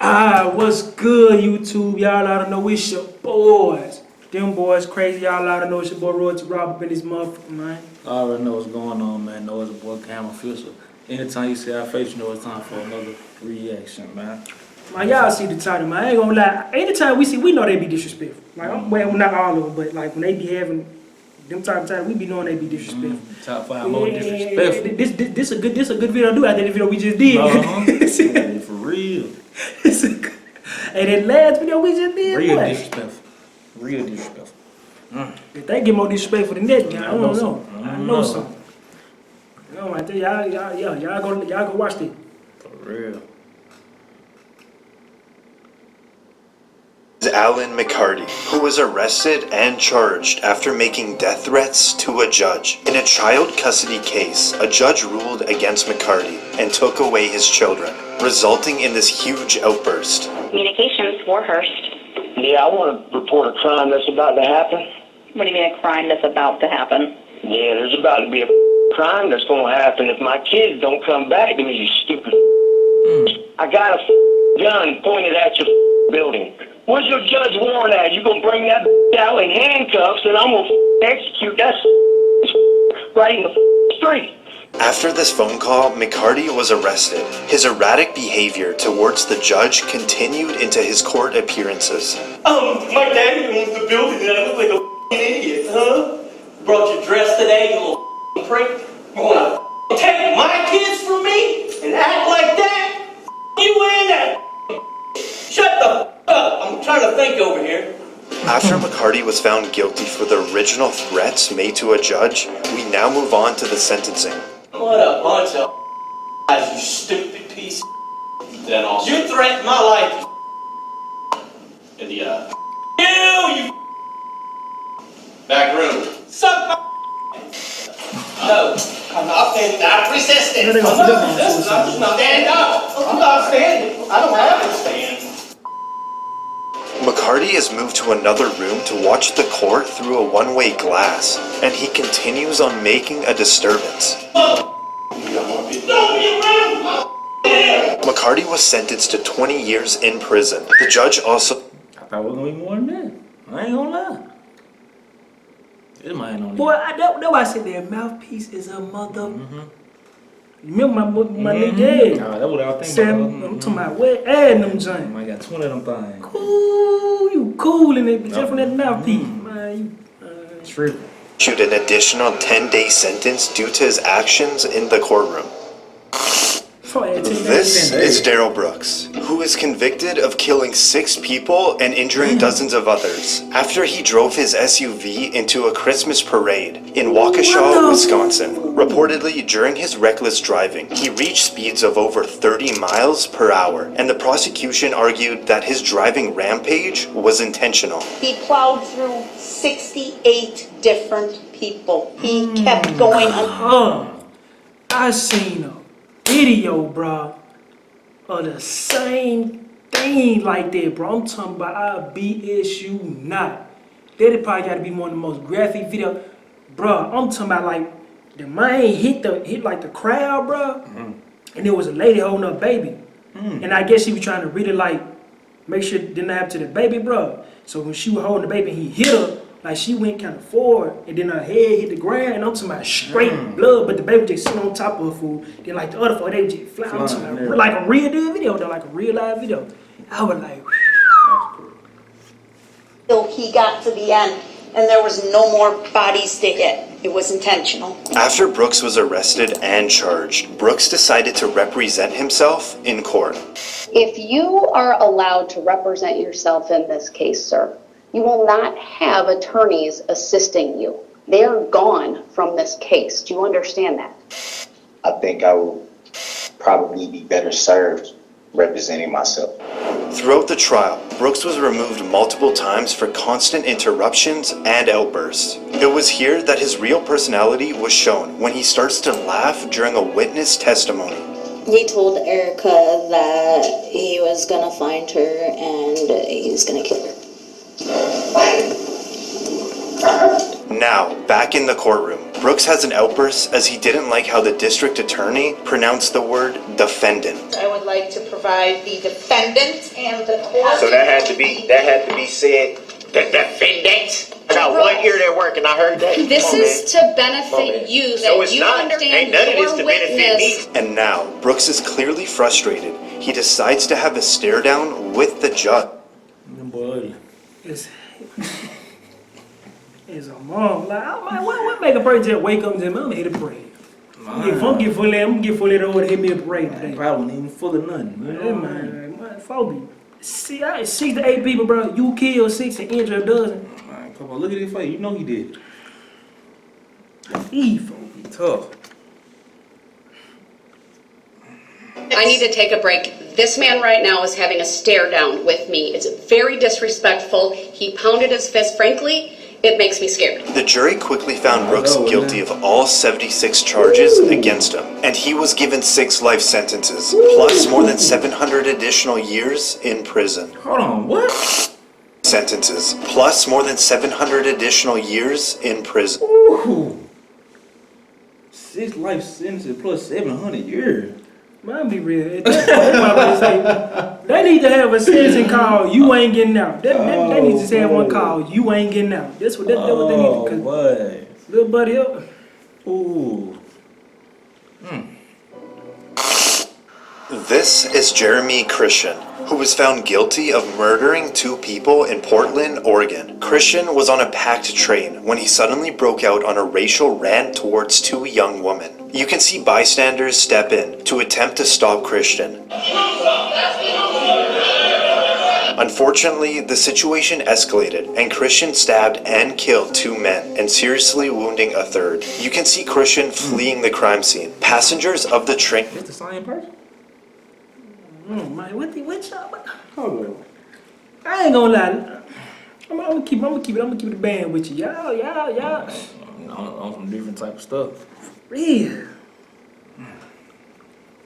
What's good, YouTube? Y'all ought to know it's your boys. Them boys crazy. Y'all ought to know it's your boy Royalty Rob up in this motherfucker, man. I already know what's going on, man. Know it's a boy Cam Official. Anytime you see our face, you know it's time for another reaction, man. Man, y'all see the title, man. I ain't gonna lie. Anytime we know they be disrespectful. Like, well, not all of them, but like when they be having them type of time, we be knowing they be disrespectful. Top 5 more disrespectful. This a good video to do after the video we just did. Yeah, for real. And that last video we just did, real boy. disrespectful. Real disrespectful. If they get more disrespectful than that, I don't know. I know something. something. You know, right there, y'all go watch it. For real. Alan McCarty, who was arrested and charged after making death threats to a judge. In a child custody case, a judge ruled against McCarty and took away his children, resulting in this huge outburst. Communications, Warhurst. Yeah, I want to report a crime that's about to happen. What do you mean a crime that's about to happen? Yeah, there's about to be a crime that's going to happen if my kids don't come back to me, you stupid. I got a gun pointed at your building. Where's your judge warrant at? You gonna bring that out in handcuffs and I'm gonna execute that right in the street. After this phone call, McCarty was arrested. His erratic behavior towards the judge continued into his court appearances. My daddy owns the building and I look like a idiot, huh? Brought your dress today, you little prick. You wanna take my kids from me and act like that? You in that? Shut the up! I'm trying to think over here. After McCarty was found guilty for the original threats made to a judge, we now move on to the sentencing. What a bunch of guys, you stupid piece of then also. You threatened my life, you idiot. You back room. Suck my No, I'm not resisting. I'm not resisting. I'm just not standing up. I'm not standing. I don't have to stand. McCarty is moved to another room to watch the court through a one-way glass, and he continues on making a disturbance. McCarty was sentenced to 20 years in prison. The judge also... I thought it was gonna be more than that. I ain't gonna lie. It might not. Boy, that's why I said their mouthpiece is a mother. Remember my nigga? Nah, that's what I was thinking about. I'm talking about where adding them joints. I got 20 of them things. Cool, you cool in it, just from that mouthpiece. Man, you Tripping. issued an additional 10-day sentence due to his actions in the courtroom. This is Daryl Brooks, who is convicted of killing 6 people and injuring dozens of others after he drove his SUV into a Christmas parade in Waukesha, Wisconsin. Reportedly, during his reckless driving, he reached speeds of over 30 miles per hour, and the prosecution argued that his driving rampage was intentional. He plowed through 68 different people. He kept going on. I seen a video, bro, of the same thing like that, bro. I'm talking about I BS you not. That probably got to be one of the most graphic video, bro. I'm talking about like the man hit like the crowd, bro, and there was a lady holding her baby, and I guess she was trying to really like make sure it didn't happen to the baby, bro. So when she was holding the baby, he hit her. Like she went kind of forward, and then her head hit the ground, and I'm talking about straight blood, but the baby just sitting on top of her food. Then like the other foot, they just fly. I'm talking about like a real deal video, though, like a real live video. I was like, Till he got to the end, and there was no more bodies to hit. It was intentional. After Brooks was arrested and charged, Brooks decided to represent himself in court. If you are allowed to represent yourself in this case, sir, you will not have attorneys assisting you. They are gone from this case. Do you understand that? I think I will probably be better served representing myself. Throughout the trial, Brooks was removed multiple times for constant interruptions and outbursts. It was here that his real personality was shown when he starts to laugh during a witness testimony. He told Erica that he was gonna find her and he's gonna kill her. Now, back in the courtroom, Brooks has an outburst as he didn't like how the district attorney pronounced the word defendant. I would like to by the defendant and the court. So that had to be said. The defendants. I got one ear there working. I heard that. This Come on, is man. to benefit you, No, that it's you not. understand Ain't none of this your to benefit witness. me. And now, Brooks is clearly frustrated. He decides to have a stare down with the judge. Them boy ugly. It's a mom. Like, I'm like, what make a person just wake up and say, man, I'm here to pray. I'm gonna get full of over to hit me a parade today. Probably ain't even full of nothing. You know Hey, what I mean? man, phobia. See, 6 to 8 people, bro. You kill 6 and injure a dozen. Man, come on, look at his face. You know he did. Evil. Tough. I need to take a break. This man right now is having a stare down with me. It's very disrespectful. He pounded his fist. Frankly, it makes me scared. The jury quickly found Brooks guilty of all 76 charges against him, and he was given 6 life sentences, plus more than 700 additional years in prison. Hold on, what? Sentences, plus more than 700 additional years in prison. Ooh. 6 life sentences plus 700 years. Man, be real. That's what I say. They need to have a sentencing call. You ain't getting out. They need to have one call. You ain't getting out. That's what they need to do. Boy. Little buddy up. Ooh. This is Jeremy Christian, who was found guilty of murdering 2 people in Portland, Oregon. Christian was on a packed train when he suddenly broke out on a racial rant towards 2 young women. You can see bystanders step in to attempt to stop Christian. Unfortunately, the situation escalated and Christian stabbed and killed 2 men and seriously wounding a 3rd. You can see Christian fleeing the crime scene. Passengers of the train... It's the same person? Man, what y'all? Hold on. I ain't gonna lie. I'm gonna keep the band with you. Y'all. On some different type of stuff. Real.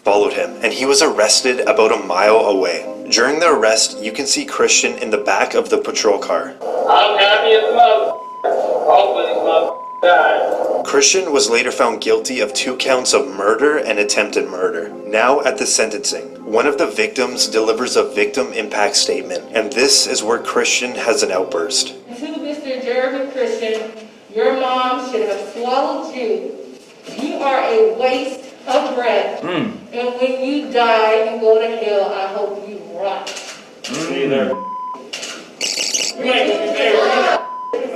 followed him, and he was arrested about a mile away. During the arrest, you can see Christian in the back of the patrol car. I'm happy as mother. Hopefully this mother dies. Christian was later found guilty of 2 counts of murder and attempted murder. Now at the sentencing, one of the victims delivers a victim impact statement, and this is where Christian has an outburst. To Mr. Jeremy Christian, your mom should have swallowed you. You are a waste of breath. And when you die and go to hell, I hope you rot. See there. You ain't gonna be there either.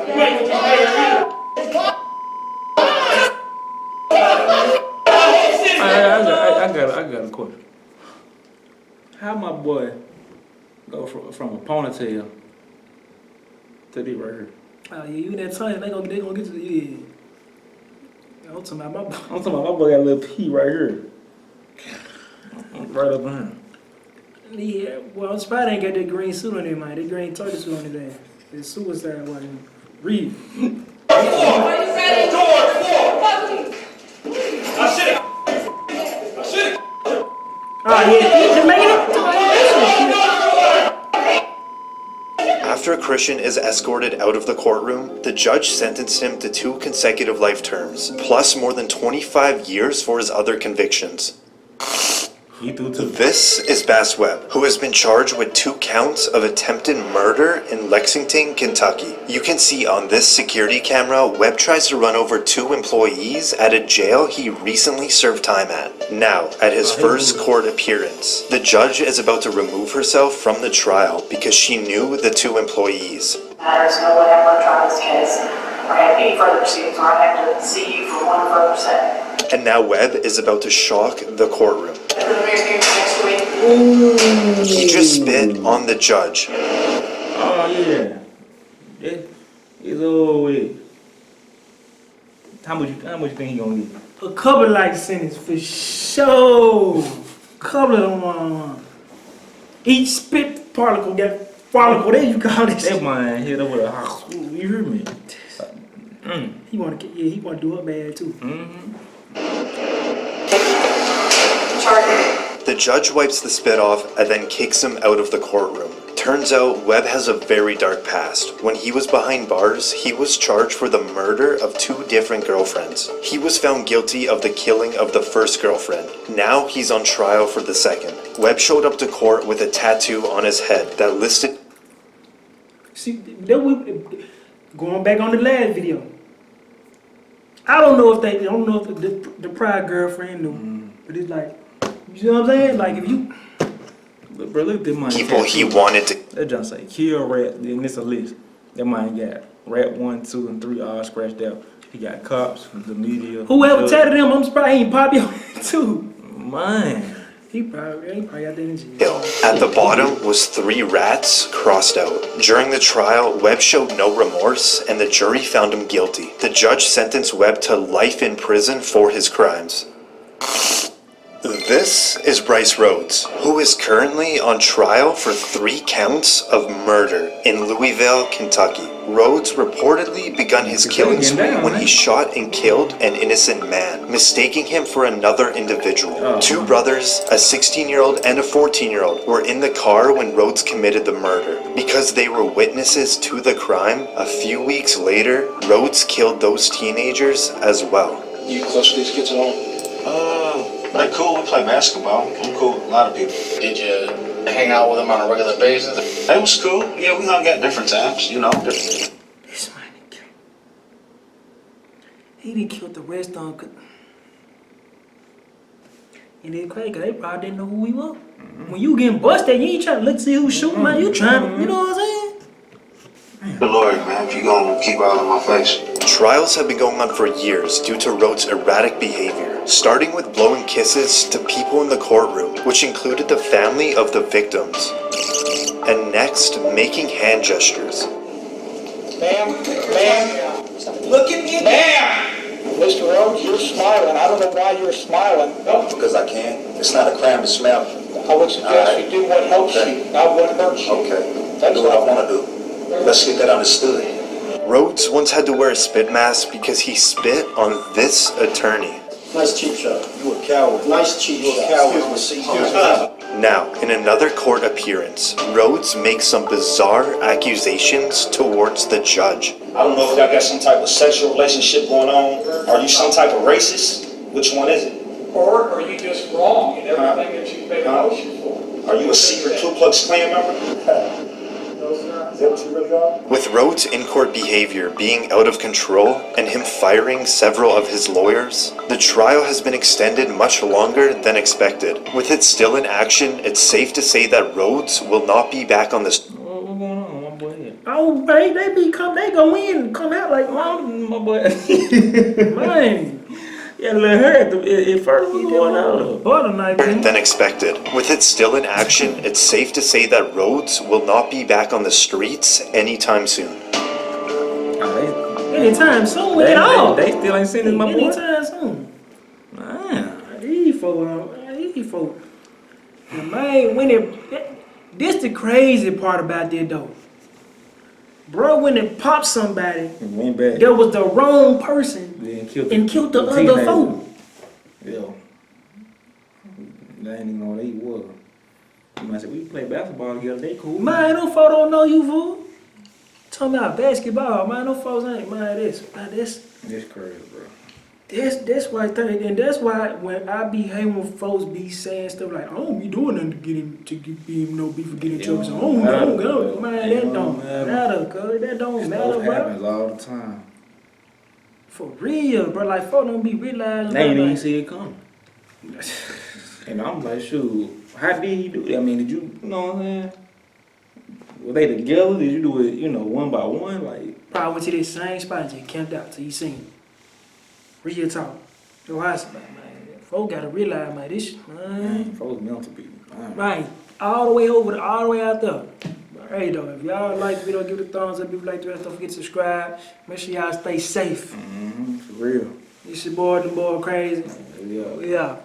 You ain't gonna be there either. I got a question. How my boy go from a ponytail to this right here? Oh yeah, you in that time, they gonna get to the yeah. I'm talking about my boy got a little P right here. Right up in here. Yeah, well, Spider ain't got that green suit on him, man. That green turtle suit on his ass. It's suicide watching. Read. I should've. Yeah, making it. After Christian is escorted out of the courtroom, the judge sentenced him to 2 consecutive life terms, plus more than 25 years for his other convictions. This is Bass Webb, who has been charged with 2 counts of attempted murder in Lexington, Kentucky. You can see on this security camera, Webb tries to run over 2 employees at a jail he recently served time at. Now, at his first court appearance, the judge is about to remove herself from the trial because she knew the 2 employees. Matters no one ever tried this case or have any further proceedings, or I have to see you for one further second. And now Webb is about to shock the courtroom. He just spit on the judge. Oh yeah. It's over with. How much you think he gonna get? A couple life sentence for sure. Couple of them. Each spit particle got follicle. There you call this. That man hit up with a house. You hear me? He wanna do her bad too. The judge wipes the spit off and then kicks him out of the courtroom. Turns out Webb has a very dark past. When he was behind bars, he was charged for the murder of 2 different girlfriends. He was found guilty of the killing of the first girlfriend. Now he's on trial for the second. Webb showed up to court with a tattoo on his head that listed. See, going back on the last video. I don't know if the prior girlfriend knew, but it's like, you know what I'm saying? Like if you. Look, bro, look at this man. People he wanted to. That just say kill rat. Then it's a list. That man got rat 1, 2, and 3 all scratched out. He got cops, the media. Whoever tatted him, I'm surprised he ain't popular too. Man. He probably got that in jail. At the bottom was 3 rats crossed out. During the trial, Webb showed no remorse, and the jury found him guilty. The judge sentenced Webb to life in prison for his crimes. This is Bryce Rhodes, who is currently on trial for 3 counts of murder in Louisville, Kentucky. Rhodes reportedly begun his killing spree when he shot and killed an innocent man, mistaking him for another individual. 2 brothers, a 16-year-old and a 14-year-old, were in the car when Rhodes committed the murder. Because they were witnesses to the crime, a few weeks later, Rhodes killed those teenagers as well. You close to these kids at all? They cool. We play basketball. I'm cool with a lot of people. Did you hang out with them on a regular basis? They was cool. Yeah, we hung out different times, you know. This man he didn't kill the rest of them. And it's crazy because they probably didn't know who he was. When you getting busted, you ain't trying to look to see who's shooting, man. You trying to, you know what I'm saying? Good Lord, man, if you gonna keep all in my face. Trials have been going on for years due to Rhodes' erratic behavior, starting with blowing kisses to people in the courtroom, which included the family of the victims, and next, making hand gestures. Ma'am, look at me, ma'am! Mr. Rhodes, you're smiling. I don't know why you're smiling. No. Because I can. It's not a crime to smile. I would suggest you do what helps you, not what hurts you. Okay. That's what I want to do. Let's get that understood. Rhodes once had to wear a spit mask because he spit on this attorney. Nice cheap shot. You a coward. Nice cheap shot. You a coward. Now, in another court appearance, Rhodes makes some bizarre accusations towards the judge. I don't know if y'all got some type of sexual relationship going on. Are you some type of racist? Which one is it? Or are you just wrong in everything that you've made a motion for? Are you a secret Ku Klux Klan member? Is that what you really are? With Rhodes' in-court behavior being out of control and him firing several of his lawyers, the trial has been extended much longer than expected. With it still in action, it's safe to say that Rhodes will not be back on this. What's going on, my boy? Oh, babe, they go in and come out like, My boy. man. Yeah, let her at first was going on. Than expected. With it still in action, it's safe to say that Rhodes will not be back on the streets anytime soon. Anytime soon at all. They still ain't seen this, my boy. Anytime soon. Man, these folks. Man, this the crazy part about that though. Bro, when it popped somebody, there was the wrong person and killed the other folk. Yeah. They ain't even know what he was. You might say, we play basketball together, they cool. Man, no folks don't know you, fool. Talking about basketball, man, no folks ain't, man, this. That's crazy, bro. That's why that's why when I be hating when folks be saying stuff like, I don't be doing nothing to get no beef or get in trouble. So man, that don't matter, cuz. That don't matter, bro. Happens all the time. For real, bro. Like, folks don't be realizing. They ain't even see it coming. And I'm like, shoot, how did he do it? I mean, did you know what I'm saying? Were they together? Did you do it, one by one? Like, probably went to this same spot and just camped out till you seen it. Real talk. Yo, I said, man, folks gotta realize, man, this shit, man. Folks meant to be. Right. All the way over, all the way out there. But hey, though, if y'all like the video, give it a thumbs up. If you like the rest, don't forget to subscribe. Make sure y'all stay safe. For real. This your boy, the boy crazy. Yeah. Yeah.